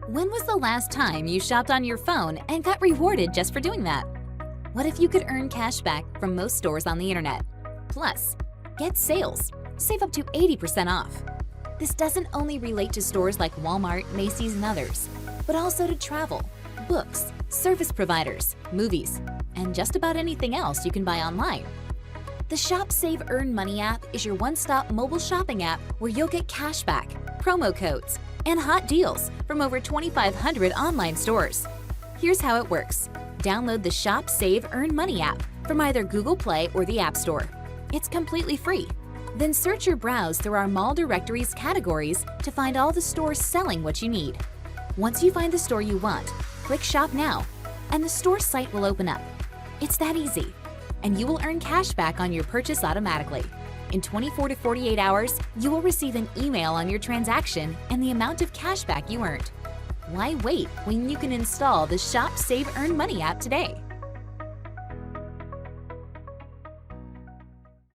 When was the last time you shopped on your phone and got rewarded just for doing that? What if you could earn cash back from most stores on the internet? Plus, get sales. Save up to 80% off. This doesn't only relate to stores like Walmart, Macy's, and others, but also to travel, books, service providers, movies, and just about anything else you can buy online. The Shop Save Earn Money app is your one-stop mobile shopping app where you'll get cashback, promo codes, and hot deals from over 2,500 online stores. Here's how it works. Download the Shop Save Earn Money app from either Google Play or the App Store. It's completely free. Then search or browse through our mall directories categories to find all the stores selling what you need. Once you find the store you want, click Shop Now, and the store site will open up. It's that easy. And you will earn cash back on your purchase automatically. In 24 to 48 hours, you will receive an email on your transaction and the amount of cash back you earned. Why wait when you can install the Shop Save Earn Money app today?